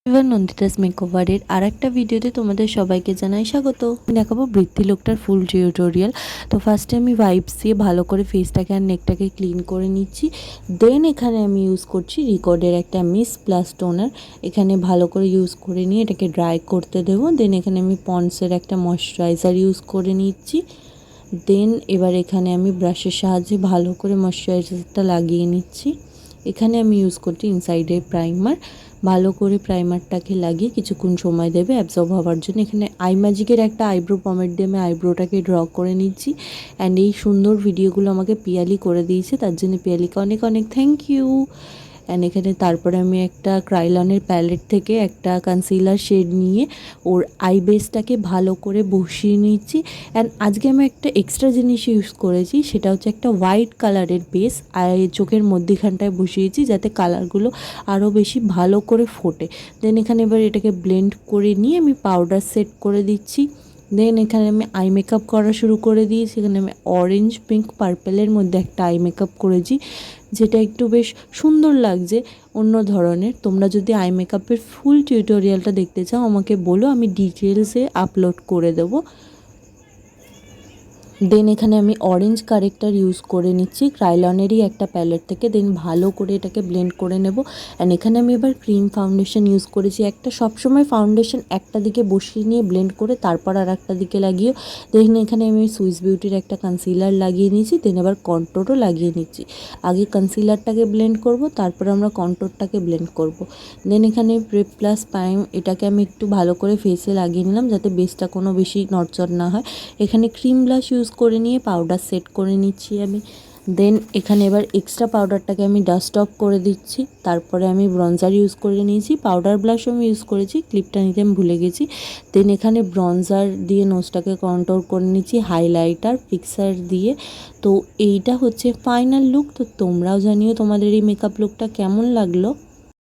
এবার নন্দিতাস মেকওভারের আরেকটা ভিডিওতে তোমাদের সবাইকে জানাই স্বাগত। দেখাবো বৃদ্ধি লোকটার ফুল টিউটোরিয়াল। তো ফার্স্টে আমি ওয়াইপস দিয়ে ভালো করে ফেসটাকে আর নেকটাকে ক্লিন করে নিচ্ছি। দেন এখানে আমি ইউজ করছি রিকর্ডের একটা মিস্ট প্লাস টোনার। এখানে ভালো করে ইউজ করে নিয়ে এটাকে ড্রাই করতে দেবো। দেন এখানে আমি পন্ডসের একটা ময়শ্চারাইজার ইউজ করে নিচ্ছি। দেন এবার এখানে আমি ব্রাশের সাহায্যে ভালো করে ময়শ্চারাইজারটা লাগিয়ে নিচ্ছি। এখানে আমি ইউজ করছি ইনসাইডের প্রাইমার। ভালো করে প্রাইমারটাকে লাগিয়ে কিছুক্ষণ সময় দেবে অ্যাবজর্ব হওয়ার জন্য। এখানে আই ম্যাজিকের একটা আইব্রো পমেট দিয়ে আমি আইব্রোটাকে ড্র করে নিচ্ছি। অ্যান্ড এই সুন্দর ভিডিওগুলো আমাকে পিয়ালি করে দিয়েছে, তার জন্য পিয়ালিকে অনেক অনেক থ্যাংক ইউ। অ্যান্ড এখানে তারপরে আমি একটা ক্রাইলনের প্যালেট থেকে একটা কনসিলার শেড নিয়ে ওর আই বেসটাকে ভালো করে বসিয়ে নিচ্ছি। অ্যান্ড আজকে আমি একটা এক্সট্রা জিনিস ইউজ করেছি, সেটা হচ্ছে একটা হোয়াইট কালারের বেস চোখের মধ্যিখানটায় বসিয়েছি যাতে কালারগুলো আরও বেশি ভালো করে ফোটে। দেন এখানে এবার এটাকে ব্লেন্ড করে নিয়ে আমি পাউডার সেট করে দিচ্ছি। দেন এখানে আমি আই মেকআপ করা শুরু করে দিয়েছি। এখানে আমি অরেঞ্জ পিঙ্ক পার্পেলের মধ্যে একটা আই মেকআপ করেছি, যেটা একটু বেশ সুন্দর লাগছে, অন্য ধরনের। তোমরা যদি আই মেকআপের ফুল টিউটোরিয়ালটা দেখতে চাও আমাকে বলো, আমি ডিটেলসে আপলোড করে দেবো। দেন এখানে আমি অরেঞ্জ কারেক্টার ইউজ করে নিচ্ছি ক্রাইলনেরই একটা প্যালেট থেকে। দেন ভালো করে এটাকে ব্লেন্ড করে নেব। অ্যান্ড এখানে আমি এবার ক্রিম ফাউন্ডেশন ইউজ করেছি একটা। সবসময় ফাউন্ডেশন একটা দিকে বসিয়ে নিয়ে ব্লেন্ড করে তারপর আর একটা দিকে লাগিয়ে। দেখুন এখানে আমি সুইস বিউটির একটা কনসিলার লাগিয়ে নিয়েছি। দেন এবার কন্ট্রোরও লাগিয়ে নিচ্ছি। আগে কনসিলারটাকে ব্লেন্ড করব, তারপর আমরা কন্ট্রোরটাকে ব্লেন্ড করব। দেন এখানে প্রেপ প্লাস প্রাইম এটাকে আমি একটু ভালো করে ফেসে লাগিয়ে নিলাম যাতে বেসটা কোনো বেশি নড়চড় না হয়। এখানে ক্রিম ব্লাশ ইউজ করে নিয়ে পাউডার সেট করে নিচ্ছি আমি। দেন এখানে এবার এক্সট্রা পাউডারটাকে আমি ডাস্ট অফ করে দিচ্ছি। তারপরে আমি ব্রঞ্জার ইউজ করে নিয়েছি, পাউডার ব্লাশও আমি ইউজ করেছি, ক্লিপটা নিতে আমি ভুলে গেছি। দেন এখানে ব্রঞ্জার দিয়ে নোজটাকে কন্ট্রোল করে নিচ্ছি, হাইলাইটার ফিক্সার দিয়ে। তো এইটা হচ্ছে ফাইনাল লুক। তো তোমরাও জানিও তোমাদের এই মেকআপ লুকটা কেমন লাগলো।